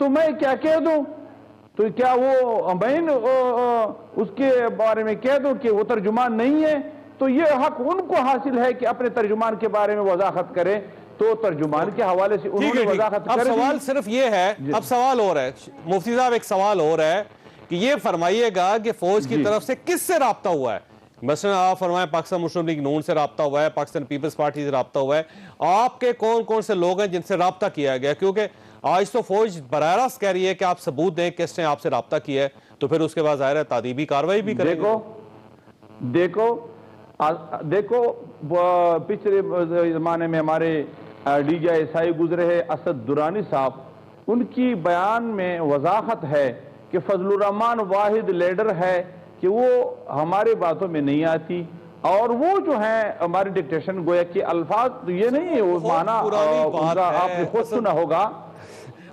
تو میں کیا کہہ دوں؟ تو کیا وہ میں اس کے بارے میں کہہ دوں کہ وہ ترجمان نہیں ہے؟ تو یہ حق ان کو حاصل ہے کہ اپنے ترجمان کے بارے میں وضاحت کرے، تو ترجمان کے حوالے سے انہوں نے وضاحت کر دی۔ اب سوال صرف یہ ہے، اب سوال اور ہے مفتی صاحب، ایک سوال اور ہے کہ یہ فرمائیے گا کہ فوج کی طرف سے کس سے رابطہ ہوا ہے؟ مثلا آپ فرمائیں پاکستان مسلم لیگ نون سے رابطہ ہوا ہے، پاکستان پیپلز پارٹی سے رابطہ ہوا ہے، آپ کے کون کون سے لوگ ہیں جن سے رابطہ کیا گیا؟ کیونکہ آج تو فوج براہ راست کہہ رہی ہے کہ آپ ثبوت دیں کس نے آپ سے رابطہ کیا ہے، تو پھر اس کے بعد ظاہر ہے تعدیبی کاروائی بھی کریں گے۔ دیکھو پچھلے زمانے میں ہمارے ڈی جی آئی SI گزرے ہیں اسد درانی صاحب، ان کی بیان میں وضاحت ہے کہ فضل الرحمان واحد لیڈر ہے کہ وہ ہمارے باتوں میں نہیں آتی، اور وہ جو ہیں ہمارے ڈکٹیشن گویا کہ الفاظ یہ نہیں ہے، وہ معنی آپ نے خود سنا ہوگا۔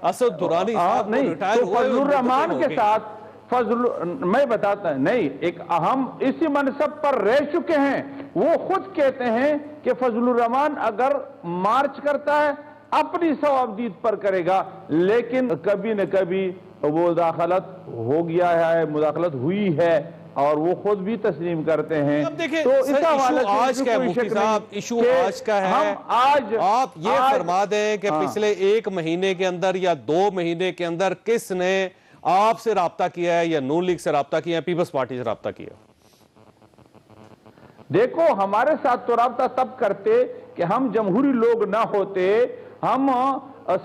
اسد درانی صاحب نہیں، تو فضل الرحمان کے ساتھ میں بتاتا ہوں، نہیں، ایک اہم اسی منصب پر رہ چکے ہیں، وہ خود کہتے ہیں کہ فضل الرحمان اگر مارچ کرتا ہے اپنی ثوابدید پر کرے گا، لیکن کبھی نہ کبھی وہ مداخلت ہو گیا ہے، مداخلت ہوئی ہے، اور وہ خود بھی تسلیم کرتے ہیں۔ اب دیکھیں تو اس حوالے سے آج کا ہے مفتی صاحب، ایشو آج کا ہے، آپ یہ فرما دیں کہ پچھلے 1 مہینے کے اندر یا 2 مہینے کے اندر کس نے آپ سے رابطہ کیا ہے، یا نون لیگ سے رابطہ کیا ہے، پیپلز پارٹی سے رابطہ کیا ہے؟ دیکھو ہمارے ساتھ تو رابطہ تب کرتے کہ ہم جمہوری لوگ نہ ہوتے، ہم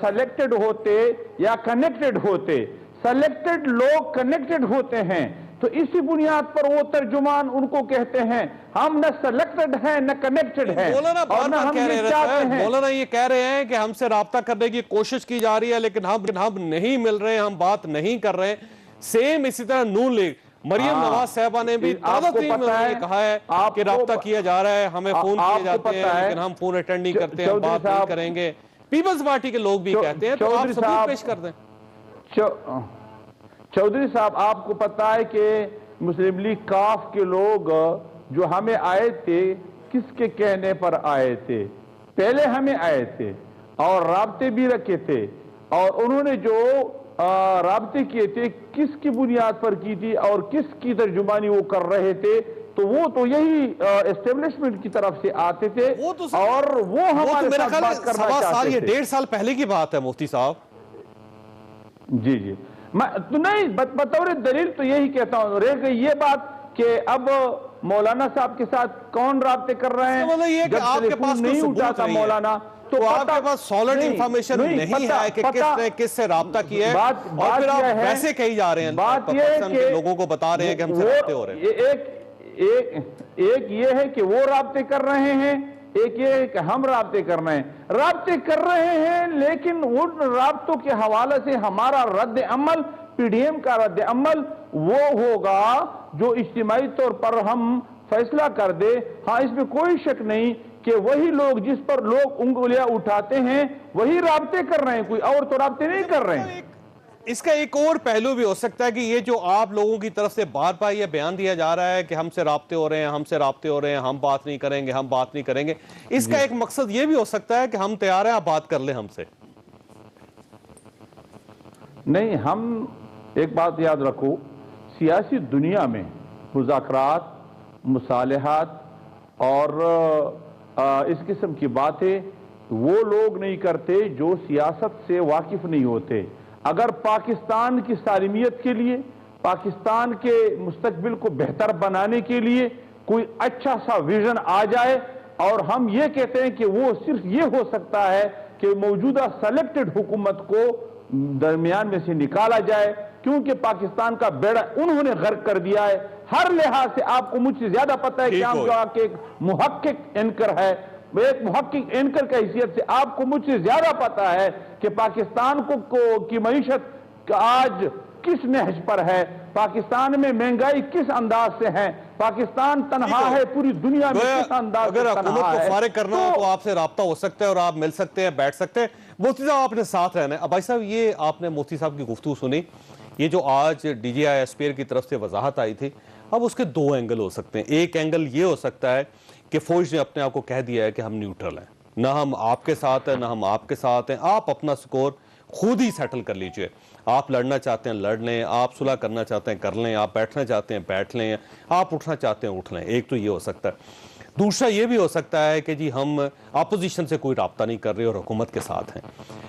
سلیکٹڈ ہوتے یا کنیکٹڈ ہوتے۔ سلیکٹڈ لوگ کنیکٹڈ ہوتے ہیں، تو اسی بنیاد پر وہ ترجمان ان کو کہتے ہیں۔ ہم نہ سلیکٹڈ ہیں نہ کنیکٹڈ ہیں، مولانا اور نہ ہم یہ چاہتے ہیں۔ مولانا یہ کہہ رہے ہیں کہ ہم سے رابطہ کرنے کی کوشش کی جا رہی ہے، لیکن ہم نہیں مل رہے ہیں، ہم بات نہیں کر رہے ہیں۔ سیم اسی طرح نون لیگ، مریم نواز صاحبہ نے بھی کہا ہے کہ رابطہ کیا جا رہا ہے، ہمیں فون کیے جاتے ہیں لیکن ہم فون اٹینڈ نہیں کرتے، ہم بات نہیں کریں گے۔ پیپلز پارٹی کے لوگ بھی کہتے ہیں، تو آپ ثبوت پیش کر دیں۔ چودھری صاحب، آپ کو پتہ ہے کہ مسلم لیگ کاف کے لوگ جو ہمیں آئے تھے کس کے کہنے پر آئے تھے؟ پہلے ہمیں آئے تھے اور رابطے بھی رکھے تھے، اور انہوں نے جو رابطے کیے تھے کس کی بنیاد پر کی تھی اور کس کی ترجمانی وہ کر رہے تھے؟ تو وہ تو یہی اسٹیبلشمنٹ کی طرف سے آتے تھے، اور وہ ہمارے ساتھ بات کرنا چاہتے تھے۔ 1.5 سال پہلے کی بات ہے مفتی صاحب۔ جی تو نہیں، بطور دلیل تو یہی کہتا ہوں۔ رہ گئی یہ بات کہ اب مولانا صاحب کے ساتھ کون رابطے کر رہے ہیں، جب آپ کے پاس نہیں اٹھاتا مولانا، تو آپ کے پاس سالڈ انفارمیشن نہیں ہے کہ کس نے کس سے رابطہ کیا ہے، اور پھر آپ ویسے کہی جا رہے ہیں، پاکستان کے لوگوں کو بتا رہے ہیں کہ ہم سے رابطے ہو رہے ہیں۔ ایک یہ ہے کہ وہ رابطے کر رہے ہیں، ایک یہ ہے کہ ہم رابطے کر رہے ہیں۔ رابطے کر رہے ہیں، لیکن ان رابطوں کے حوالے سے ہمارا رد عمل، پی ڈی ایم کا رد عمل وہ ہوگا جو اجتماعی طور پر ہم فیصلہ کر دے۔ ہاں، اس میں کوئی شک نہیں کہ وہی لوگ جس پر لوگ انگلیاں اٹھاتے ہیں وہی رابطے کر رہے ہیں، کوئی اور تو رابطے نہیں کر رہے ہیں۔ اس کا ایک اور پہلو بھی ہو سکتا ہے کہ یہ جو آپ لوگوں کی طرف سے بار بار یہ بیان دیا جا رہا ہے کہ ہم سے رابطے ہو رہے ہیں، ہم سے رابطے ہو رہے ہیں، ہم بات نہیں کریں گے، ہم بات نہیں کریں گے، اس کا ایک مقصد یہ بھی ہو سکتا ہے کہ ہم تیار ہیں، آپ بات کر لیں ہم سے۔ نہیں، ہم ایک بات یاد رکھو، سیاسی دنیا میں مذاکرات، مصالحات اور اس قسم کی باتیں وہ لوگ نہیں کرتے جو سیاست سے واقف نہیں ہوتے۔ اگر پاکستان کی سالمیت کے لیے، پاکستان کے مستقبل کو بہتر بنانے کے لیے کوئی اچھا سا ویژن آ جائے، اور ہم یہ کہتے ہیں کہ وہ صرف یہ ہو سکتا ہے کہ موجودہ سلیکٹڈ حکومت کو درمیان میں سے نکالا جائے، کیونکہ پاکستان کا بیڑا انہوں نے غرق کر دیا ہے۔ ہر لحاظ سے آپ کو مجھ سے زیادہ پتہ ہے کہ ہم جو آپ کے ایک محقق اینکر ہے، ایک محقق اینکر کی حیثیت سے آپ کو مجھ سے زیادہ پتہ ہے کہ پاکستان کی معیشت آج کس نہج پر ہے، پاکستان میں مہنگائی کس انداز سے ہے، پاکستان تنہا ہے پوری دنیا میں کس انداز سے تنہا ہے۔ اگر حکومت کو فارغ کرنا ہو تو آپ سے رابطہ ہو سکتا ہے اور آپ مل سکتے ہیں، بیٹھ سکتے ہیں۔ مفتی صاحب آپ نے ساتھ رہنا ہے۔ اب بھائی صاحب، یہ آپ نے مفتی صاحب کی گفتگو سنی، یہ جو آج ڈی جی آئی ایسپیئر کی طرف سے وضاحت آئی تھی، اب اس کے 2 اینگل ہو سکتے ہیں۔ ایک اینگل یہ ہو سکتا ہے کہ فوج نے اپنے آپ کو کہہ دیا ہے کہ ہم نیوٹرل ہیں، نہ ہم آپ کے ساتھ ہیں نہ ہم آپ کے ساتھ ہیں، آپ اپنا سکور خود ہی سیٹل کر لیجئے. آپ لڑنا چاہتے ہیں لڑ لیں, آپ صلح کرنا چاہتے ہیں کر لیں, آپ بیٹھنا چاہتے ہیں بیٹھ لیں, آپ اٹھنا چاہتے ہیں اٹھ لیں. ایک تو یہ ہو سکتا ہے. دوسرا یہ بھی ہو سکتا ہے کہ جی ہم اپوزیشن سے کوئی رابطہ نہیں کر رہے اور حکومت کے ساتھ ہیں.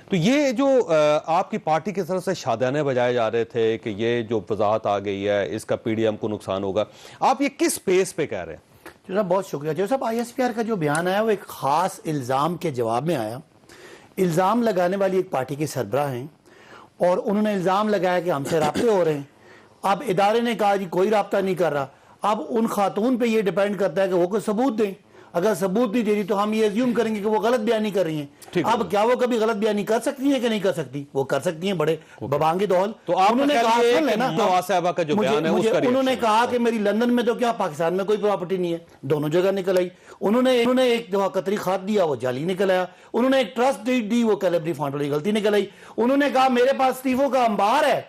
تو یہ جو آپ کی پارٹی کی طرف سے شادیانے بجائے جا رہے تھے کہ یہ جو وضاحت آ گئی ہے اس کا پی ڈی ایم کو نقصان ہوگا, آپ یہ کس بیس پہ کہہ رہے ہیں؟ جناب بہت شکریہ. جو صاحب آئی ایس پی آر کا جو بیان آیا وہ ایک خاص الزام کے جواب میں آیا. الزام لگانے والی ایک پارٹی کے سربراہ ہیں اور انہوں نے الزام لگایا کہ ہم سے رابطے ہو رہے ہیں. اب ادارے نے کہا جی کوئی رابطہ نہیں کر رہا. اب ان خاتون پہ یہ ڈیپینڈ کرتا ہے کہ وہ کوئی ثبوت دیں. اگر ثبوت نہیں دے رہی تو ہم یہ ایزیوم کریں گے کہ وہ غلط بیانی کر رہی ہیں. اب کیا وہ کبھی غلط بیانی کر سکتی ہیں کہ نہیں کر سکتی؟ وہ کر سکتی ہیں, بڑے ببانگی دول. تو انہوں نے کہا کہ میری لندن میں تو کیا پاکستان میں کوئی پراپرٹی نہیں ہے. دونوں جگہ نکل آئی. انہوں نے ایک دفعہ قطری خط دیا وہ جعلی نکل آیا. انہوں نے ایک ٹرسٹ ڈیڈ دی وہ کیلیبری فنڈ والی غلطی نکل آئی. انہوں نے کہا میرے پاس استعفوں کا انبار ہے,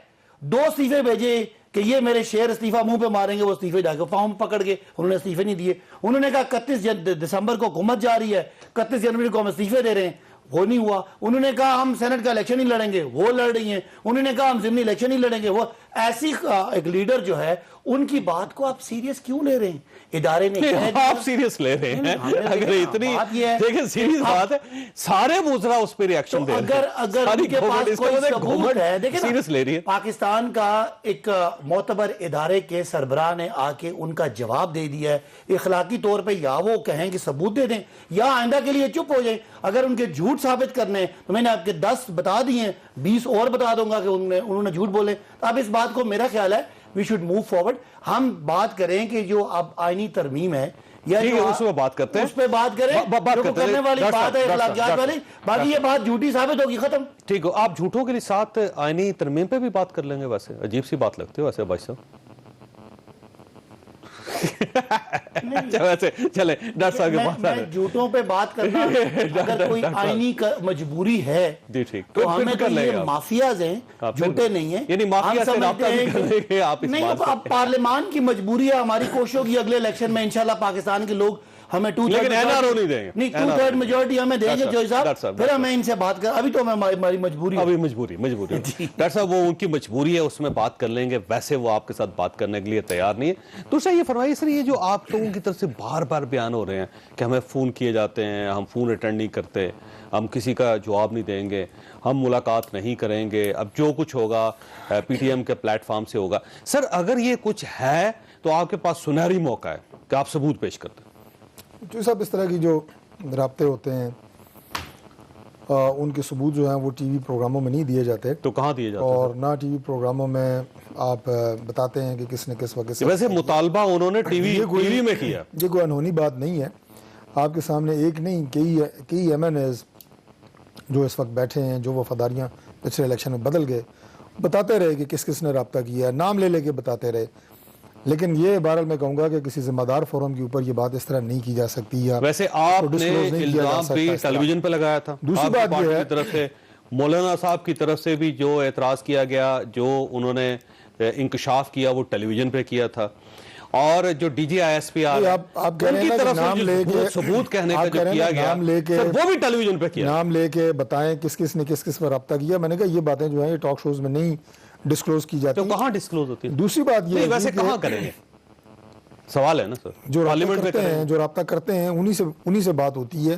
2 استعفے بھیجے کہ یہ میرے شیئر استعفیٰ منہ پہ ماریں گے. وہ استعفے جا کے فارم پکڑ کے انہوں نے استعفے نہیں دیے. انہوں نے کہا 31 دسمبر کو حکومت جا رہی ہے, 31 جنوری کو ہم استعفے دے رہے ہیں. وہ نہیں ہوا. انہوں نے کہا ہم سینٹ کا الیکشن ہی لڑیں گے, وہ لڑ رہی ہیں. انہوں نے کہا ہم ضمنی الیکشن ہی لڑیں گے. وہ ایسی ایک لیڈر جو ہے ان کی بات کو آپ سیریس کیوں لے رہے ہیں؟ ادارے نے آپ سیریس لے رہے ہیں اگر اتنی دیکھیں سیریس بات ہے, سارے وزراء اس پہ ریاکشن دے رہے ہیں. اگر ان کے پاس کوئی ثبوت ہے, دیکھیں سیریس لے رہی ہے. پاکستان کا ایک معتبر ادارے کے سربراہ نے آ کے ان کا جواب دے دیا ہے. اخلاقی طور پہ یا وہ کہیں کہ ثبوت دے دیں یا آئندہ کے لیے چپ ہو جائیں. اگر ان کے جھوٹ ثابت کرنے ہیں تو میں نے آپ کے 10 بتا دیے ہیں, 20 اور بتا دوں گا کہ انہوں نے جھوٹ بولے. اب اس بات کو میرا خیال ہے we should move forward. ہم بات کریں کہ جو اب آئینی ترمیم ہے یا اس پہ بات کرتے ہیں, اس پہ بات کریں, جو کرنے والی بات ہے اخلاقیات والی. باقی یہ بات جھوٹی ثابت ہوگی, ختم. ٹھیک ہو, آپ جھوٹوں کے ساتھ آئینی ترمیم پہ بھی بات کر لیں گے. ویسے عجیب سی بات لگتی ہے ویسے بھائی صاحب. ویسے چلیں ڈاکٹر صاحب کے پاس میں جھوٹوں پہ بات کرنا اگر کوئی آئینی مجبوری ہے تو ہمیں تو یہ مافیاز ہیں, جھوٹے نہیں ہیں. یعنی مافیا سے رابطہ بھی کریں گے آپ اس نہیں, بات سے. اب پارلیمان کی مجبوری ہے, ہماری کوشش ہوگی اگلے الیکشن میں انشاءاللہ پاکستان کے لوگ ہمیں 2/3 نہیں دیں گے, نہیں 2/3 میجورٹی ہمیں دیں گے جوئی صاحب. پھر ہمیں ان سے بات کر, ابھی تو ہماری مجبوری ابھی مجبوری ڈاکٹر صاحب وہ ان کی مجبوری ہے, اس میں بات کر لیں گے. ویسے وہ آپ کے ساتھ بات کرنے کے لیے تیار نہیں ہے. دوسرا یہ فرمائیے سر, یہ جو آپ لوگوں کی طرف سے بار بار بیان ہو رہے ہیں کہ ہمیں فون کیے جاتے ہیں, ہم فون اٹینڈ نہیں کرتے, ہم کسی کا جواب نہیں دیں گے, ہم ملاقات نہیں کریں گے, اب جو کچھ ہوگا پی ٹی ایم کے پلیٹ فارم سے ہوگا. سر اگر یہ کچھ ہے تو آپ کے پاس سنہری موقع ہے کہ آپ ثبوت پیش کرتے ہیں. جو صاحب اس طرح کی جو رابطے ہوتے ہیں ان کے ثبوت جو ہیں وہ ٹی وی پروگراموں میں نہیں دیے جاتے. تو کہاں دیے جاتے ہیں؟ اور نہ ٹی وی پروگراموں میں آپ بتاتے ہیں کہ کس نے کس وقت. ویسے مطالبہ انہوں نے ٹی وی میں کیا, یہ کوئی انہونی بات نہیں ہے. آپ کے سامنے ایک نہیں کئی ایم این ایز جو اس وقت بیٹھے ہیں, جو وفاداریاں پچھلے الیکشن میں بدل گئے, بتاتے رہے کہ کس کس نے رابطہ کیا ہے, نام لے کے بتاتے رہے. لیکن یہ بہرحال میں کہوں گا کہ کسی ذمہ دار فورم کے اوپر یہ بات اس طرح نہیں کی جا سکتی. یا ویسے آپ نے الزام بھی ٹیلی ویژن پہ لگایا تھا. دوسری بات یہ ہے طرف سے مولانا صاحب کی طرف سے بھی جو اعتراض کیا گیا, جو انہوں نے انکشاف کیا وہ ٹیلی ویژن پہ کیا تھا. اور جو D G I S P R آپ کہہ رہے ہیں کہ نام لے کے ثبوت کہنے کا جو کیا گیا وہ بھی ٹیلی ویژن پہ کیا, نام لے کے بتائیں کس کس نے کس پر رابطہ کیا. میں نے کہا یہ باتیں جو ہیں یہ ٹاک شوز میں نہیں ڈسکلوز کی جاتی. تو کہاں ڈسکلوز ہوتی ہے؟ دوسری بات یہ ویسے کہاں کریں گے, سوال ہے نا سر. جو رابطہ کرتے ہیں انہی سے بات ہوتی ہے,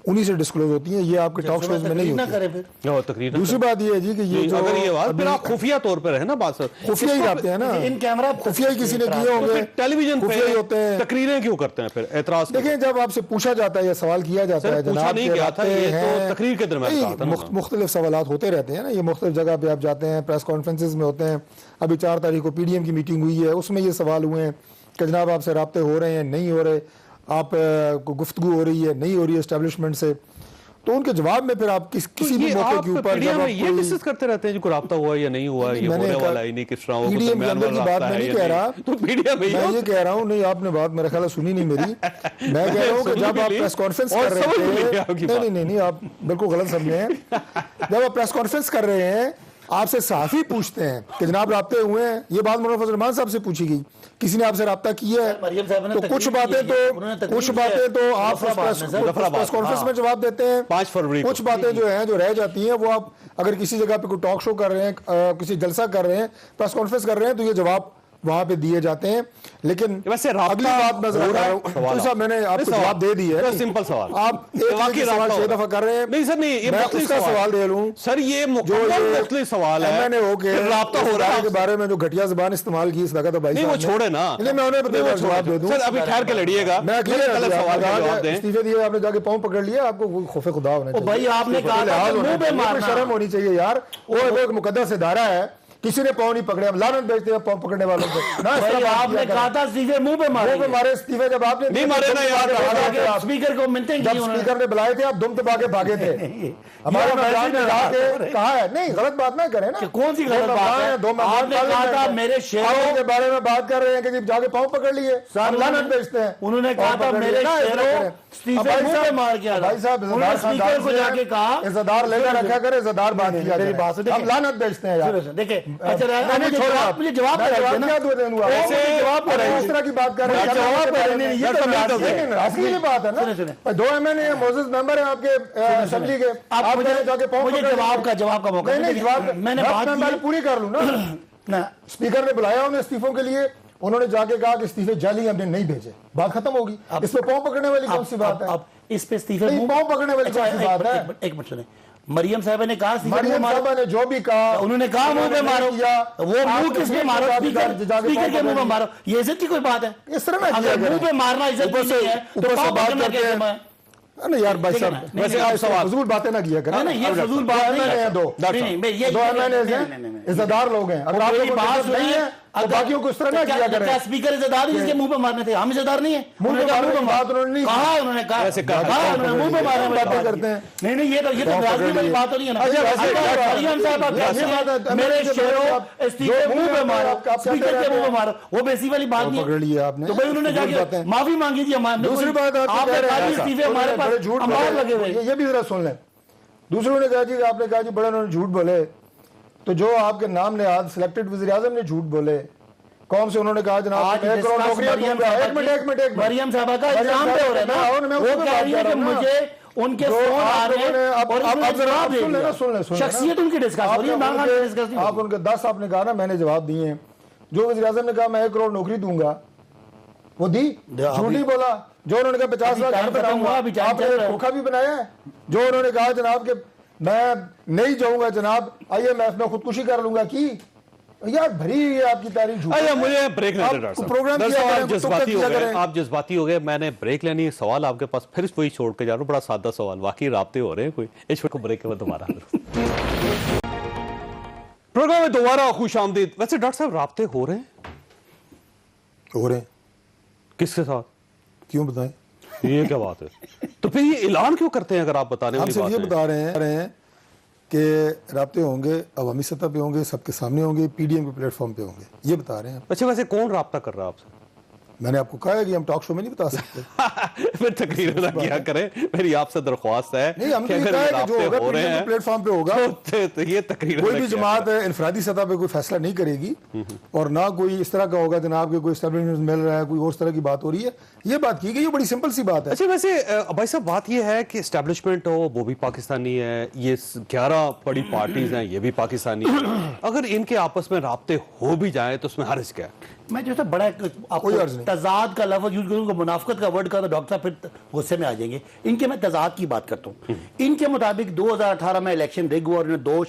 انہی سے ڈسکلوز ہوتی ہیں. یہ آپ کے ٹاک شوز میں نہیں ہوتی. دوسری بات یہ ہے جی کہ یہ جو اگر یہ بات پھر آپ خفیہ طور پہ رہے نا بات, سر خفیہ ہی آتے ہیں نا, ان کیمرہ خفیہ ہی کسی نے کیے ہوں گے, ٹیلی ویژن خفیہ ہی ہوتے ہیں. تقریریں کیوں کرتے ہیں پھر اعتراض؟ دیکھیں جب آپ سے پوچھا جاتا ہے یا سوال کیا جاتا ہے, پوچھا نہیں کیا تھا, یہ تو تقریر کے درمیان کہا تھا. مختلف سوالات ہوتے رہتے ہیں نا, یہ مختلف جگہ پہ آپ جاتے ہیں, پریس کانفرنسز میں ہوتے ہیں. ابھی 4 تاریخ کو پی ڈی ایم کی میٹنگ ہوئی ہے, اس میں یہ سوال ہوئے ہیں کہ جناب آپ سے رابطے ہو رہے ہیں نہیں ہو رہے, آپ کو گفتگو ہو رہی ہے نہیں ہو رہی ہے اسٹیبلشمنٹ سے. تو ان کے جواب میں پھر آپ کسی بھی موقع کے اوپر یہ ڈسکس کرتے رہتے ہیں جو رابطہ ہوا یا نہیں ہوا, یہ ہونے والا ہی نہیں, کس طرح ہو, پی ڈی ایم کے اندر کی بات میں نہیں کہہ رہا. تو پی ڈی ایم میں یہ کہہ رہا ہوں, نہیں آپ نے بات میرے خیال ہے سنی نہیں میری. میں کہہ رہا ہوں کہ جب آپ پریس کانفرنس کر رہے تھے, نہیں آپ بالکل غلط سمجھے ہیں. جب آپ پریس کانفرنس کر رہے ہیں آپ سے صحافی پوچھتے ہیں کہ جناب رابطے ہوئے ہیں, یہ بات مولانا فضل الرحمان صاحب سے پوچھی گئی, کسی نے آپ سے رابطہ کیا ہے؟ تو کچھ باتیں تو آپ پریس کانفرنس میں جواب دیتے ہیں, 5 فروری کچھ باتیں جو ہیں جو رہ جاتی ہیں وہ آپ اگر کسی جگہ پہ کوئی ٹاک شو کر رہے ہیں, کسی جلسہ کر رہے ہیں, پریس کانفرنس کر رہے ہیں, تو یہ جواب وہاں پہ دیے جاتے ہیں. لیکن ویسے اگلی بات میں ذرا صاحب میں نے آپ کو جواب دے دی ہے, سمپل سوال, آپ ایک سوال 6 دفعہ کر رہے ہیں. نہیں سر, نہیں یہ میں اس کا سوال دے لوں سر, یہ مختلف سوال ہے. میں نے ہو کے رابطہ ہو رہا ہے کے بارے میں جو گھٹیا زبان استعمال کی اس لگا تو بھائی نہیں, وہ چھوڑے نا, میں انہیں جواب دے دوں. سر ابھی ٹھہر کے لڑیے گا, میں سوال کا جواب دیں. استعفے دیے آپ نے جا کے پاؤں پکڑ لیا, آپ کو خوف خدا ہونا چاہیے بھائی آپ نے کہا شرم ہونی چاہیے یار, وہ ایک مقدس ادارہ ہے, کسی نے پاؤں نہیں پکڑے, ہم لعنت بھیجتے ہیں پاؤں پکڑنے والوں کو. آپ نے کہا تھا استعفے منہ پہ مارے استعفے, جب آپ نے نہیں مارے نا یار, اسپیکر کو ملتے جب اسپیکر نے بلائے تھے آپ دم دبا کے بھاگے تھے. ہمارے ممبران نے کہا کہ کہا ہے, نہیں غلط بات نہ کریں نا, کون سی غلط بات ہے؟ آپ نے کہا تھا میرے شہروں کے بارے میں بات کر رہے ہیں کہ جب جا کے پاؤں پکڑ لیے, ہم لعنت بھیجتے ہیں. انہوں نے کہا تھا میرے شہروں استعفے منہ پہ مار کے, بھائی صاحب اسپیکر کو جا کے کہا عزتدار لے کر رکھا کرے, عزتدار بات کیا کرے, ہم لعنت بھیجتے ہیں یار. دیکھیں مجھے جواب اس طرح کی بات کر رہے ہیں, یہ بات ہے نا, 2 MN معزز ممبر ہیں آپ کے اسمبلی کے, آپ جا کے پاؤں مجھے جواب کا موقع میں نے بات پوری کر لوں نا. اسپیکر نے بلایا انہیں استعفوں کے لیے, انہوں نے جا کے کہا کہ استعفے جعلی ہم نے نہیں بھیجے, بات ختم ہوگی. اس پہ پاؤں پکڑنے والی کون سی بات ہے؟ اس پہ استعفے پاؤں پکڑنے والی کون سی بات ہے؟ ایک منٹ سنیں, مریم صاحبہ نے کہا, مریم صاحبہ نے جو بھی کہا انہوں نے کہا منہ پہ مارو, وہ منہ کس پہ مارو, اسپیکر کے منہ پہ مارو, یہ عزت کی کوئی بات ہے؟ اس طرح میں اگر منہ پہ مارنا عزت نہیں ہے تو پاؤں پکڑنا کیسے میں؟ نہیں یار بھائی صاحب, ویسے آپ فضول باتیں نہ کیا کریں. یہ فضول بات نہیں ہے, 2 MNAs ہیں, عزتدار لوگ ہیں, اگر آپ میری بات سنیے, تو باقیوں کو اس طرح نہ کیا کریں. کیا اسپیکر عزتدار ہی اس کے منہ پہ مارنے تھے؟ ہم عزتدار نہیں ہیں. منہ پہ بات انہوں نے کہا, انہوں نے کہا منہ پہ مارنے باتیں کرتے ہیں. نہیں یہ تو برازیل والی بات ہو رہی ہے نا. مریم صاحب میرے شہروں استعفے منہ پہ مارو, اسپیکر کے منہ پہ مارو, وہ بیسی والی بات نہیں پکڑ لیا آپ نے. تو بھائی انہوں نے جا کے معافی مانگی تھی. دوسری بات آپ نے کہا استعفے ہمارے پاس امار لگے ہوئے, یہ بھی ذرا سن لیں. دوسروں نے کہا جی, آپ نے کہا جی بڑے انہوں نے جھوٹ بولے, تو جو آپ کے نام نے آج سلیکٹڈ وزیر اعظم نے جھوٹ بولے, قوم سے انہوں نے کہا جناب 1 کروڑ نوکریاں دوں گا. ایک منٹ مریم صاحبہ کا الزام پہ ہو رہا ہے نا, وہ کہہ رہی ہے کہ مجھے ان کے فون آ رہے ہیں اور انہوں نے جواب دیا. شخصیت ان کی ڈسکس ہو رہی ہے, آپ ان کے 10 آپ نے کہا نا, میں نے جواب دیے ہیں. جو وزیر اعظم نے کہا میں 1 کروڑ نوکری دوں گا, وہ دی, جھوٹی بولا. جو انہوں نے کہا 50 لاکھ گھر بناؤں گا, آپ نے دھوکہ بھی بنایا ہے. جو انہوں نے کہا جناب کہ میں نہیں جاؤں گا جناب IMF میں خودکشی کر لوں گا, کی یار بھری ہے آپ کی تعریف جھوٹ. مجھے بریک لینا ہے, آپ جذباتی ہو گئے, میں نے بریک لینی ہے. سوال آپ کے پاس پھر وہی چھوڑ کے جا رہا ہوں, بڑا سادہ سوال, واقعی رابطے ہو رہے ہیں کوئی, اس کو بریک کے بعد دوبارہ پروگرام میں دوبارہ خوش آمدید. ویسے ڈاکٹر صاحب رابطے ہو رہے ہیں؟ ہو رہے ہیں. کس کے ساتھ؟ کیوں بتائیں, یہ کیا بات ہے؟ تو پھر یہ اعلان کیوں کرتے ہیں اگر آپ بتانے والی بات ہم سے یہ بتا رہے ہیں کہ رابطے ہوں گے, عوامی سطح پہ ہوں گے, سب کے سامنے ہوں گے, PDM کے پلیٹ فارم پہ ہوں گے, یہ بتا رہے ہیں. اچھا ویسے کون رابطہ کر رہا ہے آپ سے؟ میں نے آپ کو کہا ہے کہ ہم ٹاک شو میں نہیں بتا سکتے. پھر تقریر نہ کیا کریں, میری آپ سے درخواست ہے نہیں, ہم نے کہا ہے کہ جو ہوگا PDM کے پلیٹ فارم پہ ہوگا. یہ تقریر کوئی بھی جماعت انفرادی سطح پہ کوئی فیصلہ نہیں کرے گی, اور نہ کوئی اس طرح کا ہوگا جناب کہ کوئی اسٹیبلشمنٹ مل رہا ہے, کوئی اور اس طرح کی بات ہو رہی ہے. یہ بات کی گئی, یہ بڑی سمپل سی بات ہے. اچھا ویسے بھائی صاحب بات یہ ہے کہ اسٹیبلشمنٹ ہو وہ بھی پاکستانی ہے, یہ 11 بڑی پارٹیز ہیں یہ بھی پاکستانی ہیں, اگر ان کے آپس میں رابطے ہو بھی جائیں تو اس میں حرج کیا ہے؟ میں جو ہے بڑا تضاد کا لفظ یوز کروں گا, منافقت کا ورڈ کا, تو ڈاکٹر صاحب پھر غصے میں آ جائیں گے. ان کے میں تضاد کی بات کرتا ہوں. ان کے مطابق 2018 میں الیکشن رگ ہوا اور انہوں نے 2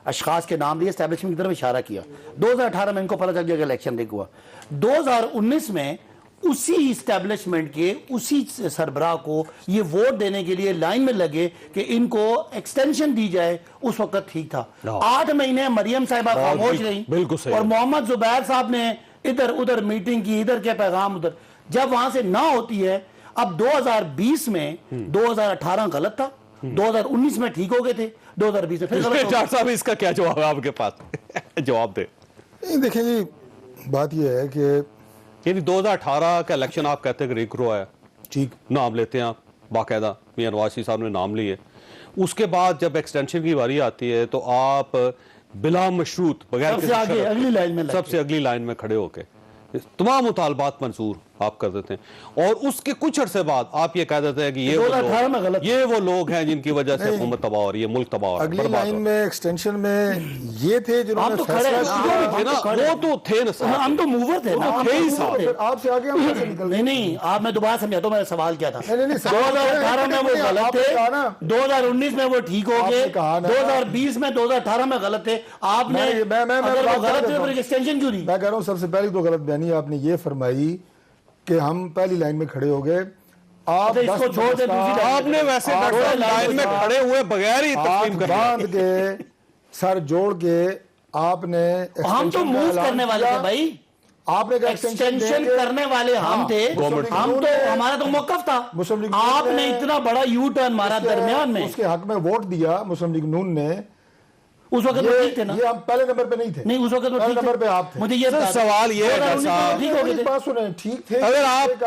اشخاص کے نام لیے, اسٹیبلشمنٹ کی طرف اشارہ کیا. 2018 میں ان کو پتہ چل گیا کہ الیکشن رگ ہوا. 2019 میں اسی اسٹیبلشمنٹ کے اسی سربراہ کو یہ ووٹ دینے کے لیے لائن میں لگے کہ ان کو ایکسٹینشن دی جائے. اس وقت ٹھیک تھا. 8 مہینے مریم صاحبہ خاموش رہی اور محمد زبیر صاحب نے ادھر ادھر میٹنگ کی, ادھر کے پیغام ادھر. جب وہاں سے نہ ہوتی ہے, اب 2020 میں 2018 غلط تھا, 2019 میں ٹھیک ہو گئے تھے, 2020 میں پھر غلط. ڈاکٹر صاحب اس کا کیا جواب ہے آپ کے پاس؟ جواب دے. دیکھیں جی بات یہ ہے کہ یعنی 2018 کا الیکشن آپ کہتے ہیں کہ ریک ہوا ہے, ٹھیک نام لیتے ہیں آپ باقاعدہ, میاں نواز شریف صاحب نے نام لیے. اس کے بعد جب ایکسٹینشن کی باری آتی ہے تو آپ بلا مشروط بغیر سب کسی سے آگے شرط، اگلی لائن میں لگ سب سے اگلی لائن میں کھڑے ہو کے تمام مطالبات منظور آپ کر دیتے ہیں، اور اس کے کچھ عرصے بعد آپ یہ کہہ دیتے ہیں کہ یہ 2018 میں غلط وہ لوگ ہیں جن کی وجہ سے حکومت تباہ ہو رہی ہے، ملک تباہ ہو رہا ہے، اگلی برباد ہو لائن رہا میں ایکسٹینشن میں یہ تھے جنہوں نے آپ تو کھڑے فیصلہ ہیں، کیا۔ ہے نا، وہ تو تھے نا ساتھ۔ ہم تو موور تھے نا، تھے ہی ساتھ۔ پھر آپ سے آگے ہم کیسے نکل نہیں آپ میں دوبارہ سمجھاتا ہوں میرا سوال کیا تھا۔ نہیں، سوال 2018 میں وہ غلط آپ نے تھے، کہا نا۔ 2019 میں وہ ٹھیک ہو آپ گئے، نے کہا نا۔ 2020 میں 2018 میں غلط تھے، آپ نے میں اگر وہ غلط تھے پھر ایکسٹینشن کیوں نہیں؟ میں کہہ رہا ہوں سب سے پہلی تو غلط بیانی آپ نے یہ فرمائی کہ ہم پہلی لائن میں کھڑے ہو گئے۔ آپ اس کو چھوڑ دیں، دوسری لائن آپ نے ویسے ڈاکٹر صاحب لائن میں کھڑے ہوئے بغیر ہی ہاتھ تسلیم کر دیا۔ باندھ کے سر جوڑ کے آپ نے ہم تو موو کرنے والے تھے بھائی، آپ نے ایکسٹینشن کرنے والے ہم تھے، ہم تو ہمارا تو موقف تھا، مسلم لیگ آپ نے اتنا بڑا یو ٹرن مارا درمیان میں، اس کے حق میں ووٹ دیا مسلم لیگ نون نے۔ اس وقت وہ ٹھیک تھے نا؟ یہ ہم پہلے نمبر پہ نہیں تھے، نہیں اس وقت وہ پہلے ٹھیک نمبر پہ آپ تھے۔ مجھے یہ سر سوال یہ ہے ڈاکٹر صاحب، ٹھیک ہو گئے تھے۔ بات سنیں، ٹھیک تھے، اگر آپ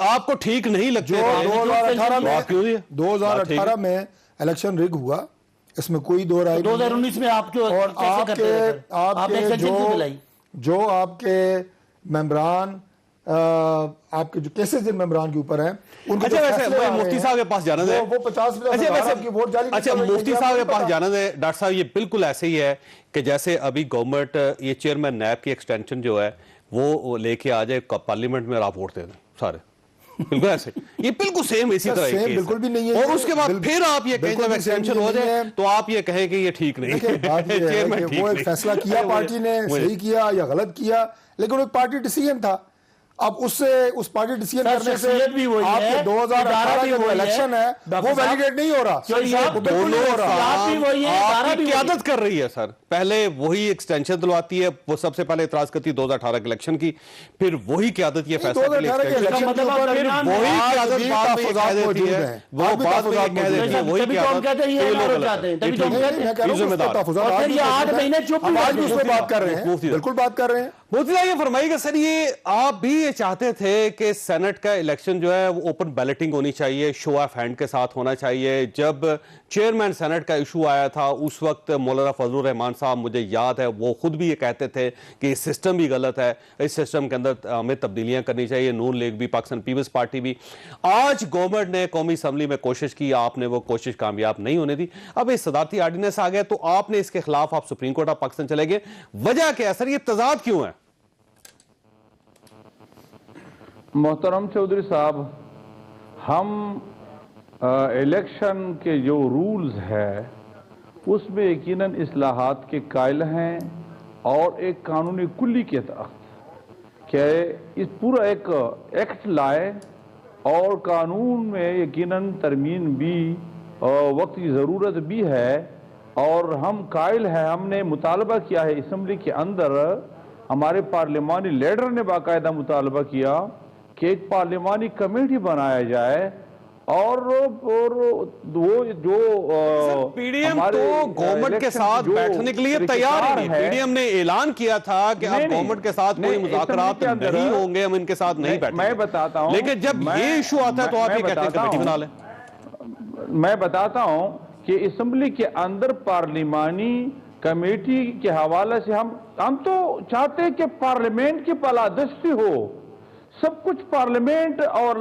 آپ کو ٹھیک نہیں لگتے جو 2018 میں کیوں نہیں ہے؟ 2018 میں الیکشن رگ ہوا، اس میں کوئی دو رائے نہیں ہے۔ 2019 میں آپ جو اور کیسے کرتے رہے سر؟ آپ نے ایکسٹینشن کیوں دلائی؟ جو آپ کے ممبران آپ کے جو کیسز جن ممبران کے اوپر ہیں ان کے اچھا جو ویسے فیصلے آ رہے مفتی ہیں، صاحب کے پاس جانا دیں، وہ 50% اچھا ویسے آپ کی ووٹ جاری اچھا نکل رہی ہے، مفتی یہ صاحب کے آپ کو پاس پتا۔ جانا دیں ڈاکٹر صاحب، یہ بالکل ایسے ہی ہے کہ جیسے ابھی گورنمنٹ یہ چیئرمین نیب کی ایکسٹینشن جو ہے وہ لے کے آ جائے پارلیمنٹ میں، آپ ووٹ دے دیں سارے، بالکل ایسے یہ بالکل سیم اسی طرح سیم بالکل بھی نہیں ہے، اور اس کے بعد پھر آپ یہ کہیں بالکل جب بھی ایکسٹینشن same ہو نہیں جائے ہے۔ تو آپ یہ کہیں کہ یہ ٹھیک نہیں دیکھیں بات یہ ہے چیئرمین کہ ٹھیک وہ ایک نہیں۔ فیصلہ کیا پارٹی نے، صحیح کیا یا غلط کیا، لیکن وہ ایک پارٹی ڈیسیژن تھا۔ اب اس پارٹی ڈیسیژن کرنے سے شخصیت بھی وہی آپ ہے، کے 2018 بھی کا جو وہی ہے، الیکشن ہے ڈاکٹر وہ صاحب، ویلیڈیٹ نہیں ہو رہا، چلیے آپ وہ بالکل نہیں ہو رہا۔ آپ بھی وہی ہے، آپ ادارہ کی بھی قیادت کر رہی ہے سر، پہلے وہی ایکسٹینشن دلواتی ہے، وہ سب سے پہلے اعتراض کرتی ہے 2018 کے الیکشن کی، پھر وہی قیادت یہ فیصلہ کے لیے 2018 کے extension الیکشن کے مطلب اوپر درمیان میں وہی آج قیادت بھی بعد میں یہ تحفظات کہہ دیتی موجود ہے، ہیں، وہ آج بھی بعد میں یہ تحفظات کہہ دیتی ہے، وہی تبھی تو ہم کہتے ہیں یہ لوگ ہمارا غلط چاہتے ہیں، ہیں، تبھی تو ہم نہیں، کہتے ہیں۔ میں کہہ رہا ہوں ذمہ اس پہ دار۔ تحفظات اور آج پھر بھی یہ موجود 8 ہیں۔ مہینے چپ ہم بھی آج بھی اس رہتے پہ ہیں۔ بات کر رہے ہیں، مفتی بالکل بات کر رہے ہیں۔ مفتی صاحب یہ فرمائیے کہ سر یہ آپ بھی یہ چاہتے تھے کہ سینٹ کا الیکشن جو ہے وہ اوپن بیلٹنگ ہونی چاہیے، شو آف ہینڈ کے ساتھ ہونا چاہیے۔ جب چیئرمین سینٹ کا ایشو آیا تھا اس وقت مولانا فضل الرحمان صاحب، مجھے یاد ہے وہ خود بھی یہ کہتے تھے کہ اس سسٹم بھی غلط ہے، اس سسٹم کے اندر ہمیں تبدیلیاں کرنی چاہیے، نون لیگ بھی، پاکستان پیپلز پارٹی بھی۔ آج گورنمنٹ نے قومی اسمبلی میں کوشش کی، آپ نے وہ کوشش کامیاب نہیں ہونے دی، اب یہ صدارتی آرڈیننس آ گیا تو آپ نے اس کے خلاف آپ سپریم کورٹ آف پاکستان چلے گئے، وجہ کیا ہے سر، یہ تضاد کیوں ہے؟ محترم چودھری صاحب، ہم الیکشن کے جو رولز ہے اس میں یقیناً اصلاحات کے قائل ہیں، اور ایک قانونی کلی کے تحت کہ اس پورا ایک ایکٹ لائے، اور قانون میں یقیناً ترمیم بھی وقت کی ضرورت بھی ہے، اور ہم قائل ہیں، ہم نے مطالبہ کیا ہے اسمبلی کے اندر، ہمارے پارلیمانی لیڈر نے باقاعدہ مطالبہ کیا کہ ایک پارلیمانی کمیٹی بنایا جائے، اور وہ جو پی ڈی ایم تو گورنمنٹ کے ساتھ بیٹھنے کے لیے تیار ہی نہیں، پی ڈی ایم نے اعلان کیا تھا کہ اب گورنمنٹ کے ساتھ کوئی مذاکرات نہیں ہوں گے، ہم ان کے ساتھ نہیں بیٹھیں گے۔ میں بتاتا ہوں، لیکن جب یہ ایشو آتا ہے تو آپ یہ کہتے ہیں کمیٹی بنا لیں۔ میں بتاتا ہوں کہ اسمبلی کے اندر پارلیمانی کمیٹی کے حوالے سے ہم تو چاہتے ہیں کہ پارلیمنٹ کی بالادستی ہو، سب کچھ پارلیمنٹ اور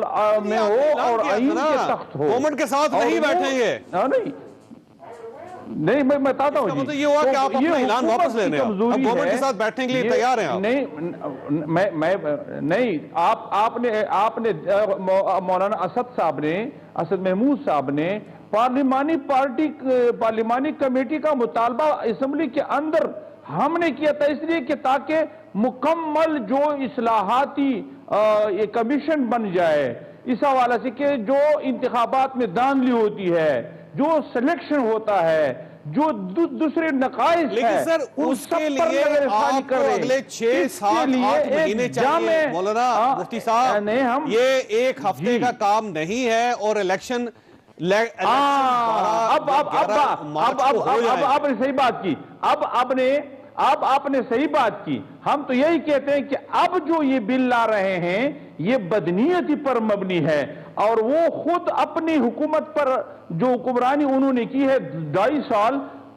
میں ہو، اور آئین کے تخت ہو۔ گورنمنٹ کے ساتھ نہیں بیٹھیں گے۔ نہیں، میں بتاتا ہوں مطلب یہ ہوا کہ آپ اپنا اعلان واپس لے لیں، اب گورنمنٹ کے ساتھ بیٹھنے کے لیے تیار ہیں آپ؟ نہیں، آپ نے مولانا اسد محمود صاحب نے پارلیمانی کمیٹی کا مطالبہ اسمبلی کے اندر ہم نے کیا تھا، اس لیے کہ تاکہ مکمل جو اصلاحاتی یہ کمیشن بن جائے، اس حوالے سے کہ جو انتخابات میں دھاندلی ہوتی ہے، جو سلیکشن ہوتا ہے، جو دوسرے نقائص لیکن ہے، سر اس کے لیے آپ کو اگلے 6 7 8 مہینے چاہیے مولانا مفتی صاحب، یہ ایک ہفتے کا کام نہیں ہے، اور الیکشن اب نے صحیح بات کی، اب آپ نے صحیح بات کی۔ ہم تو یہی کہتے ہیں کہ اب جو یہ بل لا رہے ہیں یہ بدنیتی پر مبنی ہے، اور وہ خود اپنی حکومت پر جو حکمرانی انہوں نے کی ہے 2.5 سال،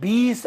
20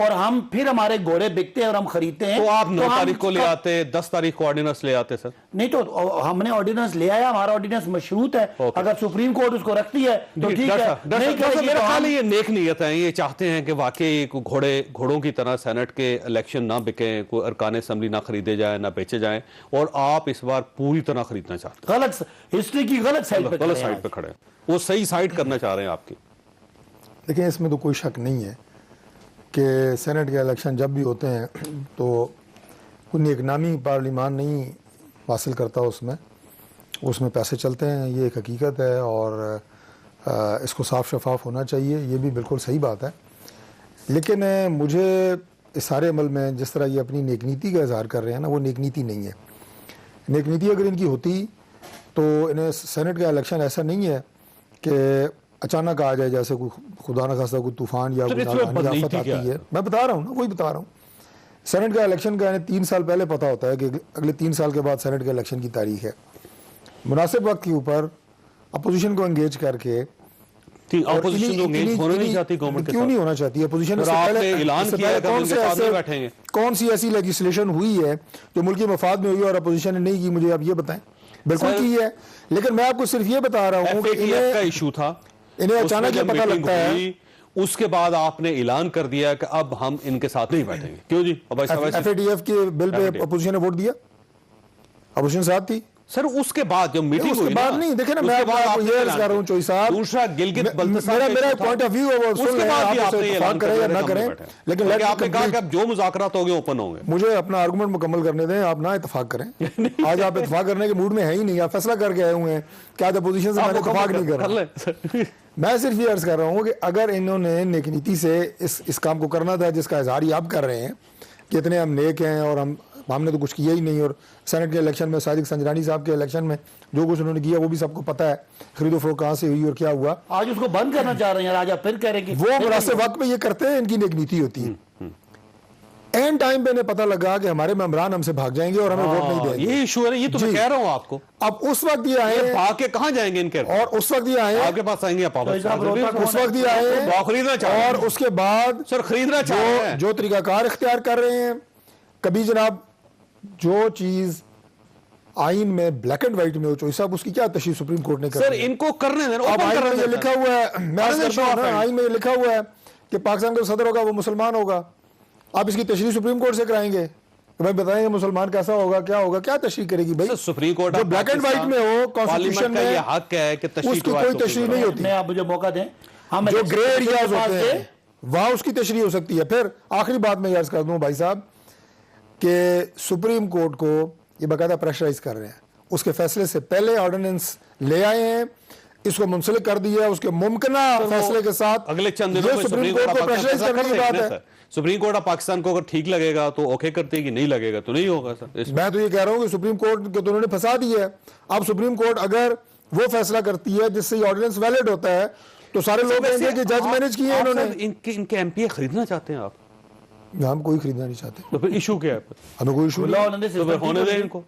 اور ہم پھر ہمارے گھوڑے بکتے ہیں اور ہم خریدتے ہیں. تو آپ 9 ہم تاریخ کو لے آتے, 10 تاریخ کو آرڈیننس لے آتے سر. نہیں تو ہم نے آرڈیننس لے آیا, ہمارا آرڈیننس مشروط ہے. اگر سپریم کورٹ اس کو رکھتی ہے تو ٹھیک ہے, نہیں کرے گی میرا تو خیال ہم ہے یہ نیک نیت ہے, یہ چاہتے ہیں کہ واقعی گھوڑوں کی طرح سینٹ کے الیکشن نہ بکیں, کوئی ارکان اسمبلی نہ خریدے جائیں, نہ بیچے جائیں, اور آپ اس بار پوری طرح خریدنا چاہتے ہیں. غلط ہسٹری کی غلط سائڈ پہ غلط سائڈ پہ کھڑے ہیں, وہ صحیح سائڈ کرنا چاہ رہے ہیں آپ کی. دیکھیں اس میں تو کوئی شک نہیں ہے کہ سینٹ کے الیکشن جب بھی ہوتے ہیں تو کوئی نیک نامی پارلیمان نہیں حاصل کرتا, اس میں پیسے چلتے ہیں, یہ ایک حقیقت ہے, اور اس کو صاف شفاف ہونا چاہیے, یہ بھی بالکل صحیح بات ہے. لیکن مجھے اس سارے عمل میں جس طرح یہ اپنی نیک نیتی کا اظہار کر رہے ہیں نا, وہ نیک نیتی نہیں ہے. نیک نیتی اگر ان کی ہوتی تو انہیں سینٹ کا الیکشن ایسا نہیں ہے کہ اچانک آ جائے, جیسے کوئی خدا نہ خواستہ کوئی طوفان یا کوئی آفت آتی ہے. میں بتا رہا ہوں نا, وہی بتا رہا ہوں. سینٹ کا الیکشن کا 3 سال پہلے پتا ہوتا ہے کہ اگلے 3 سال کے بعد سینٹ کے الیکشن کی تاریخ ہے. مناسب وقت کے اوپر اپوزیشن کو انگیج کر کے, اپوزیشن ہونا نہیں چاہتی گورنمنٹ کے کیوں نہیں ہونا چاہتی اپوزیشن؟ کون سی ایسی لیجسلیشن ہوئی ہے جو ملکی مفاد میں ہوئی اور اپوزیشن نے نہیں کی؟ مجھے آپ یہ بتائیں. بالکل کی ہے, لیکن میں آپ کو صرف یہ بتا رہا ہوں کہ کا ایشو تھا, انہیں اچانک یہ پتہ لگتا ہے, اس کے بعد آپ نے اعلان کر دیا کہ اب ہم ان کے ساتھ نہیں بیٹھیں گے. کیوں جی؟ ایف اے ٹی ایف کے بل پہ اپوزیشن نے ووٹ دیا, اپوزیشن ساتھ تھی سر. اس کے بعد جو میٹنگ ہوئی, اس کے بعد نہیں, دیکھیں نا, میں آپ کو یہ عرض کر رہا ہوں چوئی صاحب, دوسرا گلگت بلتستان میرا پوائنٹ آف ویو ہے, وہ سن لیں, آپ اسے اتفاق کریں یا نہ کریں, لیکن آپ نے کہا کہ اب جو مذاکرات ہوں گے اوپن ہوں گے. مجھے اپنا آرگومنٹ مکمل کرنے دیں, آپ نہ اتفاق کریں. آج آپ اتفاق کرنے کے موڈ میں ہے ہی نہیں, آپ فیصلہ کر کے آئے ہوئے ہیں کہ آج اپوزیشن سے میں نے اتفاق نہیں کر رہا. میں صرف یہ عرض کر رہا ہوں کہ اگر انہوں نے نیک نیتی سے اس کام کو کرنا تھا جس کا اظہار ہی آپ کر رہے ہیں کہ اتنے ہم نیک ہیں اور ہم نے تو کچھ کیا ہی نہیں, اور سینٹ کے الیکشن میں صادق سنجرانی صاحب کے الیکشن میں جو کچھ انہوں نے کیا وہ بھی سب کو پتہ ہے, خرید و فروخت کہاں سے ہوئی اور کیا ہوا. آج اس کو بند کرنا چاہ رہے ہیں, آج آپ پھر کہہ رہے ہیں کہ وہ مناسب وقت پہ یہ کرتے ہیں, ان کی نیک نیتی ہوتی ہے. این ٹائم پہ انہیں پتہ لگا کہ ہمارے ممبران ہم سے بھاگ جائیں گے اور ہمیں ووٹ نہیں دیں گے. یہ ایشو ہے, یہ تو میں کہہ رہا ہوں آپ کو. اب اس وقت یہ آئے, بھاگ کے کہاں جائیں گے ان کے, اور اس وقت یہ آئے آپ کے پاس آئیں گے, اس وقت یہ آئے خریدنا چاہ, اور اس کے بعد سر خریدنا چاہ جو طریقہ کار اختیار کر رہے ہیں. کبھی جناب جو چیز آئین میں بلیک اینڈ وائٹ میں ہو, چوئی صاحب, اس کی کیا تشریح سپریم کورٹ نے کر سر ان کو کرنے دینا. اب آئین میں یہ لکھا ہوا ہے, میں آئین میں یہ لکھا ہوا ہے کہ پاکستان کا صدر ہوگا وہ مسلمان ہوگا. آپ اس کی تشریح سپریم کورٹ سے کرائیں گے کہ بھائی بتائیں گے مسلمان کیسا ہوگا, کیا ہوگا, کیا تشریح کرے گی بھائی؟ سپریم کورٹ جو بلیک اینڈ وائٹ میں ہو کانسٹیٹیوشن میں, یہ حق ہے کہ اس کی کوئی تشریح نہیں ہوتی. آپ مجھے موقع دیں, جو گرے ایریاز ہوتے ہیں وہاں اس کی تشریح ہو سکتی ہے. پھر آخری بات میں یہ عرض کر دوں بھائی صاحب کہ سپریم کورٹ کو یہ باقاعدہ پریشرائز کر رہے ہیں, اس کے فیصلے سے پہلے آرڈیننس لے آئے ہیں, اس کو منسلک کر دیا, اس کے ممکنہ فیصلے کے ساتھ اگلے چند دنوں میں سپریم کورٹ کو پریشرائز کرنے کی بات ہے. سپریم کورٹ اب پاکستان کو اگر ٹھیک لگے گا تو اوکے کرتے ہیں, کہ نہیں لگے گا تو نہیں ہوگا. سر میں تو یہ کہہ رہا ہوں کہ سپریم کورٹ کو تو انہوں نے پھنسا دیا ہے. اب سپریم کورٹ اگر وہ فیصلہ کرتی ہے جس سے یہ آرڈیننس ویلڈ ہوتا ہے تو سارے لوگ کہیں گے کہ جج مینج کیے انہوں نے. ان کے ایم پی اے خریدنا چاہتے ہیں آپ؟ ہم کوئی خریدنا نہیں چاہتے. تو پھر ایشو کیا ہے؟ ہمیں کوئی ایشو نہیں, ہونے دیں ان کو.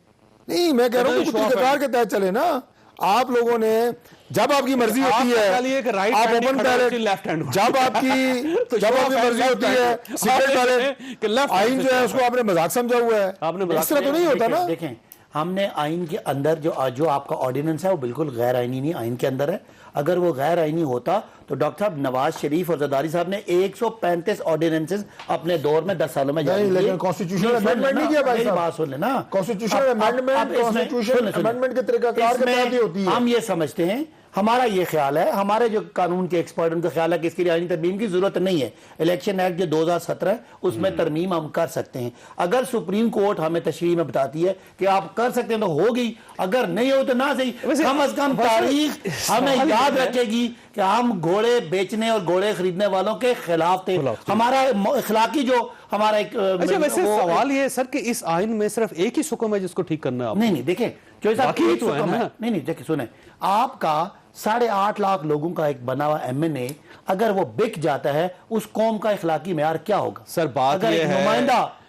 نہیں, میں کہہ رہا ہوں کہ کچھ طریقہ کار کے تحت چلے نا. آپ لوگوں نے جب آپ کی مرضی ہوتی ہے آپ اوپن بیلٹ, جب آپ کی مرضی ہوتی ہے سیکرٹ بیلٹ, آئین جو ہے اس کو آپ نے مذاق سمجھا ہوا ہے. اس طرح تو نہیں ہوتا نا. دیکھیں ہم نے آئین کے اندر جو آپ کا آرڈیننس ہے وہ بالکل غیر آئینی نہیں, آئین کے اندر ہے. اگر وہ غیر آئینی ہوتا تو ڈاکٹر صاحب نواز شریف اور زرداری صاحب نے 135 آرڈیننسز اپنے دور میں 10 سالوں میں جاری کیے. لیکن کانسٹیٹیوشنل امینڈمنٹ نہیں کیا بھائی صاحب, بات سن لینا. کانسٹیٹیوشنل امینڈمنٹ کے طریقہ کار کے تحت ہی ہوتی ہے. ہم یہ سمجھتے ہیں, ہمارا یہ خیال ہے, ہمارے جو قانون کے ایکسپرٹ ان کا خیال ہے کہ اس کے لیے آئینی ترمیم کی ضرورت نہیں ہے. الیکشن ایکٹ جو 2017 ہے اس میں ترمیم ہم کر سکتے ہیں. اگر سپریم کورٹ ہمیں تشریح میں بتاتی ہے کہ آپ کر سکتے ہیں تو ہوگی, اگر نہیں ہو تو نہ صحیح, کم از کم تاریخ ہمیں یاد رکھے گی کہ ہم گھوڑے بیچنے اور گھوڑے خریدنے والوں کے خلاف تھے. ہمارا اخلاقی جو ہمارا ایک ویسے سوال یہ ہے سر کہ اس آئین میں صرف ایک ہی حکم ہے جس کو ٹھیک کرنا ہے. نہیں دیکھیں جو صاحب ایک حکم ہے, نہیں دیکھیں سنیں, آپ کا 8.5 لاکھ لوگوں کا ایک بنا ہوا ایم این اے اگر وہ بک جاتا ہے اس قوم کا اخلاقی معیار کیا ہوگا؟ سر بات یہ ہے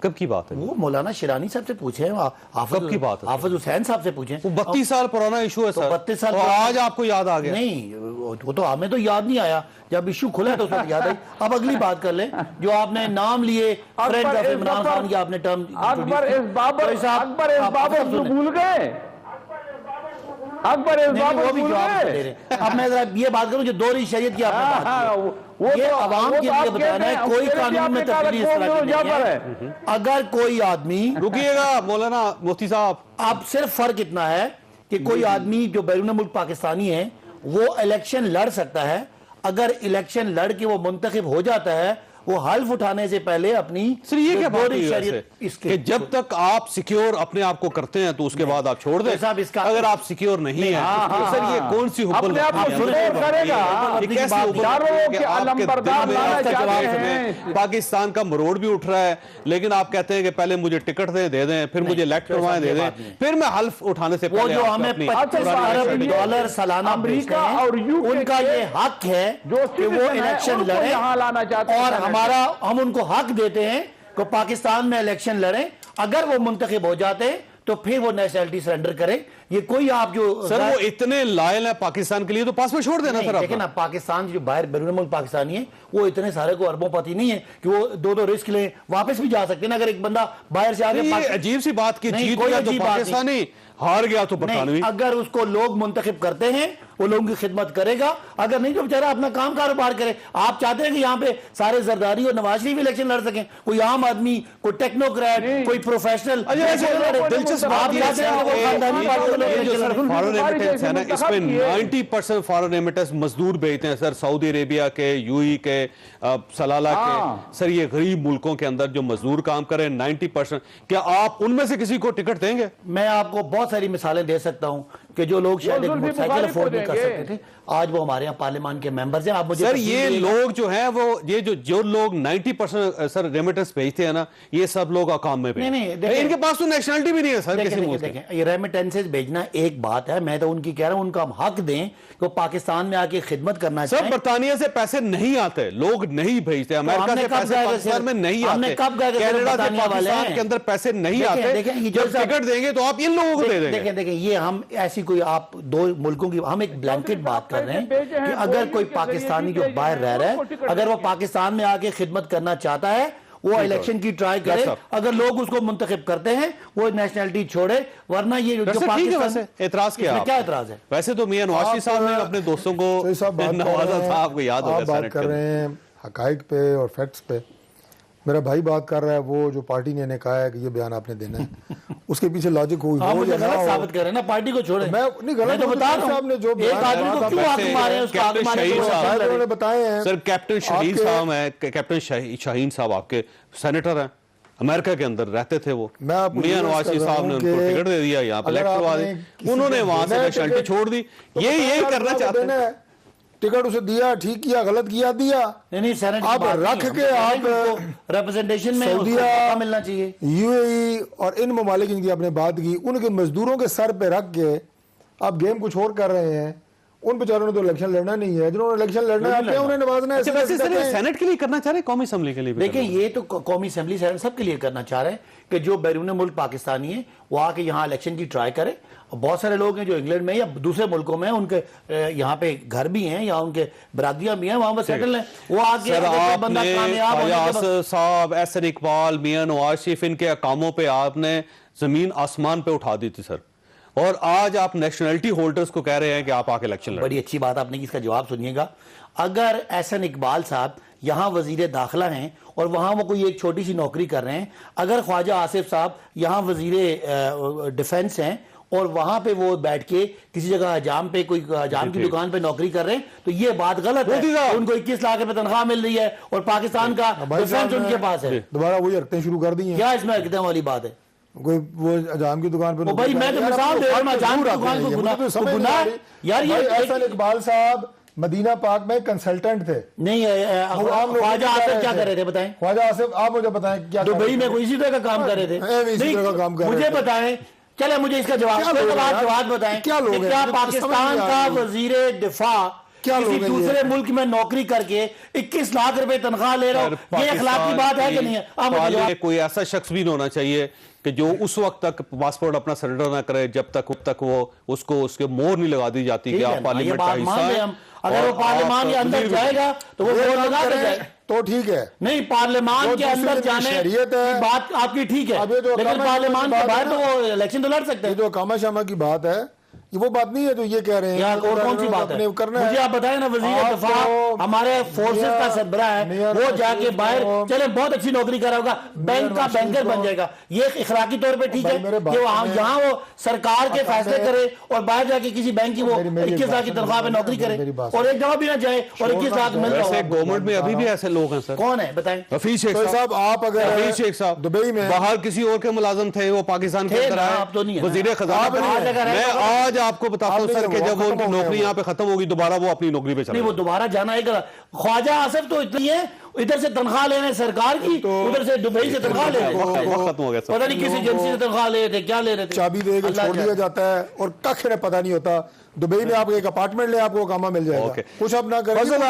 کب کی بات ہے؟ وہ مولانا شیرانی صاحب سے پوچھیں, کب کی بات ہے؟ حافظ حسین صاحب سے پوچھیں. وہ 32 سال پرانا ایشو ہے سر, 32 سال اور آج آپ کو یاد آ گیا؟ نہیں, وہ تو ہمیں تو یاد نہیں آیا, جب ایشو کھلا تو اس وقت یاد آئی. اب اگلی بات کر لیں, جو آپ نے نام لیے فرینڈ آف عمران خان کی آپ نے ٹرم اکبر اس بابر کو بھول گئے, اکبر اس بابر بھول گئے. اب میں یہ بات کروں جو دور شریعت کی آپ نے بات کی, یہ عوام کے لیے بتانا ہے کوئی قانون میں تبدیلی اس طرح کی نہیں ہے. اگر کوئی آدمی, رکیے گا مولانا مفتی صاحب, اب صرف فرق اتنا ہے کہ کوئی آدمی جو بیرون ملک پاکستانی ہے وہ الیکشن لڑ سکتا ہے. اگر الیکشن لڑ کے وہ منتخب ہو جاتا ہے, وہ حلف اٹھانے سے پہلے اپنی سر یہ کیا بات ہے شریعت ویسے کہ جب تک آپ سیکیور اپنے آپ کو کرتے ہیں تو اس کے بعد آپ چھوڑ دیں, اگر آپ سیکیور نہیں ہیں تو سر یہ کون سی حکم اپنے آپ کو سیکیور کرے گا, یہ کیسی حکم ہے کہ آپ کے دل میں آپ کے جواب میں پاکستان کا مروڑ بھی اٹھ رہا ہے, لیکن آپ کہتے ہیں کہ پہلے مجھے ٹکٹ دے دیں, پھر مجھے الیکٹ کروائیں دے دیں, پھر میں حلف اٹھانے سے وہ پہلے جو ہمیں $25 ارب سالانہ امریکہ اور ان کا یہ حق ہے کہ وہ الیکشن لڑیں, اور ہمارا ہم ان کو حق دیتے ہیں کہ پاکستان میں الیکشن لڑیں. اگر وہ منتخب ہو جاتے ہیں تو پھر وہ نیشنلٹی سرنڈر کریں. یہ کوئی آپ جو سر وہ اتنے لائل ہیں پاکستان کے لیے تو پاسپورٹ چھوڑ دینا سر. لیکن اب پاکستان جو باہر بیرون ملک پاکستانی ہیں وہ اتنے سارے کو اربوں پتی نہیں ہے کہ وہ دو رسک لیں, واپس بھی جا سکتے ہیں. اگر ایک بندہ باہر سے آگے, یہ عجیب سی بات کی جیت گیا تو پاکستانی, ہار گیا تو برطانوی. اگر اس کو لوگ منتخب کرتے ہیں وہ لوگوں کی خدمت کرے گا, اگر نہیں تو بیچارہ اپنا کام کاروبار کرے. آپ چاہتے ہیں کہ یہاں پہ سارے زرداری اور نواز شریف الیکشن لڑ سکیں, کوئی عام آدمی, کوئی ٹیکنوکریٹ, کوئی پروفیشنل. دلچسپ بات یہ ہے جو سر فارن ریمیٹنس ہے نا, اس پہ 90% فارن ریمیٹنس مزدور بھیجتے ہیں سر, سعودی عربیہ کے, یو ای کے, سلالہ کے. سر یہ غریب ملکوں کے اندر جو مزدور کام کریں 90%, کیا آپ ان میں سے کسی کو ٹکٹ دیں گے؟ میں آپ کو بہت ساری مثالیں دے سکتا ہوں کہ جو لوگ شاید ایک موٹر سائیکل افورڈ نہیں کر سکتے تھے, آج وہ ہمارے یہاں پارلیمان کے ممبرز ہیں. آپ مجھے سر یہ لوگ جو ہیں وہ یہ جو لوگ 90% سر ریمیٹنس بھیجتے ہیں نا, یہ سب لوگ اقام میں بھیجتے ہیں. ان کے پاس تو نیشنلٹی بھی نہیں ہے سر کسی ملک. دیکھیں یہ ریمیٹنسز بھیجنا ایک بات ہے, میں تو ان کی کہہ رہا ہوں ان کا ہم حق دیں کہ وہ پاکستان میں آ کے خدمت کرنا چاہیں. سر برطانیہ سے پیسے نہیں آتے, لوگ نہیں بھیجتے, امریکہ سے پیسے پاکستان میں نہیں آتے, کینیڈا سے پاکستان کے اندر پیسے نہیں آتے. جب ٹکٹ دیں گے تو آپ ان لوگوں کو دے دیں گے. دیکھیں یہ ہم ایسی کوئی آپ دو ملکوں کی, ہم ایک بلینکٹ بات کر رہے ہیں کہ اگر کوئی پاکستانی جو باہر رہ رہا ہے, اگر وہ پاکستان میں آ کے خدمت کرنا چاہتا ہے وہ الیکشن کی ٹرائی کرے. اگر لوگ اس کو منتخب کرتے ہیں وہ نیشنلٹی چھوڑے, ورنہ یہ جو پاکستان. اعتراض کیا اعتراض ہے؟ ویسے تو میاں نواز شریف صاحب نے اپنے دوستوں کو نوازا تھا, آپ کو یاد ہوگا. آپ بات کر رہے ہیں حقائق پہ اور فیکٹس پہ, میرا بھائی بات کر رہا ہے وہ جو پارٹی نے کہا ہے کہ یہ بیان آپ نے دینا ہے, اس کے پیچھے لاجک ہوئی وہ یا غلط ثابت کر رہے ہیں نا, پارٹی کو چھوڑیں. میں نہیں غلط بتا رہا ہوں, جو ایک آدمی کو کیوں حق مارے ہیں, اس کا حق مارے نے بتائے ہیں. سر کیپٹن شہین صاحب ہیں, کیپٹن شاہین صاحب آپ کے سینیٹر ہیں, امریکہ کے اندر رہتے تھے وہ. میاں نواز شریف صاحب نے ان کو ٹکٹ دے دیا, یہاں پہ الیکٹ کروا دی, انہوں نے وہاں سے نیشنلٹی چھوڑ دی. یہی کرنا چاہتے ہیں. ٹکٹ اسے دیا, ٹھیک کیا, غلط کیا, دیا. نہیں آپ رکھ کے آپ ریپرزنٹیشن میں سعودیہ, ملنا چاہیے, یو اے ای اور ان ممالک جن کی آپ نے بات کی, ان کے مزدوروں کے سر پہ رکھ کے آپ گیم کچھ اور کر رہے ہیں. ان بیچاروں نے تو الیکشن لڑنا نہیں ہے, جنہوں نے الیکشن لڑنا ہے انہیں نوازنا ہے. سینٹ کے لیے کرنا چاہ رہے ہیں, قومی اسمبلی کے لیے بھی. دیکھیں یہ تو قومی اسمبلی سب کے لیے کرنا چاہ رہے ہیں کہ جو بیرون ملک پاکستانی ہیں وہ آ کے یہاں الیکشن کی ٹرائی کرے. بہت سارے لوگ ہیں جو انگلینڈ میں یا دوسرے ملکوں میں, ان کے یہاں پہ گھر بھی ہیں یا ان کے برادریاں بھی ہیں, وہاں پر سیٹل ہیں. وہ آ کے بندہ کامیاب آصف صاحب, احسن اقبال, میاں نواز شریف, ان کے اقاموں پہ آپ نے زمین آسمان پہ اٹھا دی تھی سر, اور آج آپ نیشنلٹی ہولڈرز کو کہہ رہے ہیں کہ آپ آ کے الیکشن لڑیں. بڑی اچھی بات آپ نے کی, اس کا جواب سنیے گا. اگر احسن اقبال صاحب یہاں وزیر داخلہ ہیں اور وہاں وہ کوئی ایک چھوٹی سی نوکری کر رہے ہیں, اگر خواجہ آصف صاحب یہاں وزیر ڈیفنس ہیں اور وہاں پہ وہ بیٹھ کے کسی جگہ حجام پہ کوئی حجام کی دکان پہ نوکری کر رہے ہیں, تو یہ بات غلط ہے. ان کو 21 لاکھ روپے تنخواہ مل رہی ہے اور پاکستان کا ڈیفنس ان کے پاس ہے. دوبارہ وہی حرکتیں شروع کر دی ہیں. کیا اس میں حرکتیں والی بات ہے؟ کوئی وہ حجام کی دکان پہ بھائی میں تو مثال دے رہا ہوں, حجام کی دکان کو گناہ یار. یہ احسن اقبال صاحب مدینہ پاک میں کنسلٹنٹ تھے. نہیں, خواجہ آصف کیا کر رہے تھے بتائیں؟ خواجہ آصف آپ مجھے بتائیں کیا دبئی میں کوئی اسی طرح کا کام کر رہے تھے. مجھے بتائیں, چلے مجھے اس کا جواب بتائیں, کیا پاکستان کا وزیر دفاع کیا کسی لوگ ہیں یہ؟ دوسرے ملک میں نوکری کر کے 21 لاکھ روپے تنخواہ لے رہا ہوں، یہ اخلاق کی بات ہے کہ نہیں ہے؟ آپ مجھے جواب کوئی ایسا شخص بھی نہیں ہونا چاہیے کہ جو اس وقت تک پاسپورٹ اپنا سرنڈر نہ کرے جب تک وہ اس کو اس کے مہر نہیں لگا دی جاتی کہ آپ پارلیمنٹ کا حصہ ہیں. اگر وہ پارلیمان کے اندر جائے گا تو وہ ووٹ لگا کے جائے گا. تو ٹھیک ہے. نہیں، پارلیمان جو کے دوسری اندر دن کی جانے شریعت ہے، کی بات آپ کی ٹھیک ہے، اب یہ جو لیکن اقامہ پارلیمان کی کے بات باہر ہے تو نا، وہ الیکشن تو لڑ سکتے یہ ہیں. جو اقامہ شامہ کی بات ہے یہ وہ بات نہیں ہے جو یہ کہہ رہے ہیں. اور کون سی بات ہے؟ مجھے آپ بتائیں نا، وزیر دفاع ہمارے فورسز کا سربراہ ہے، وہ جا کے باہر چلے بہت اچھی نوکری کر رہا ہوگا، بینک کا بینکر بن جائے گا، یہ اخلاقی طور پہ ٹھیک ہے کہ یہاں وہ سرکار کے فیصلے کرے اور باہر جا کے کسی بینک کی وہ 21 لاکھ کی تنخواہ پہ نوکری کرے اور ایک جگہ بھی نہ جائے اور 21 لاکھ مل رہا ویسے ہو. گورنمنٹ میں ابھی بھی ایسے لوگ ہیں سر. کون ہے بتائیں؟ حفیظ شیخ صاحب آپ اگر حفیظ شیخ صاحب دبئی میں باہر کسی اور کے ملازم تھے، وہ پاکستان کے اندر آپ تو نہیں آئے ہیں. وزیر خزانہ. میں آج آپ کو بتاتا ہوں سر کہ جب وہ ان کی نوکری یہاں پہ ختم ہوگی دوبارہ وہ اپنی نوکری پہ چلے نہیں، وہ دوبارہ جانا ہے. خواجہ آصف تو اتنی ہے، ادھر سے تنخواہ لے رہے سرکار کی، ادھر سے دبئی سے تنخواہ لے رہے ہیں. وقت ختم ہو گیا سر. پتہ نہیں کسی ایجنسی سے تنخواہ لے رہے تھے، کیا لے رہے تھے. چابی دے کے چھوڑ دیا جاتا ہے اور کخ نے پتہ نہیں ہوتا. دبئی میں آپ ایک اپارٹمنٹ لے، آپ کو کامہ مل جائے گا. کچھ اب نہ کریں.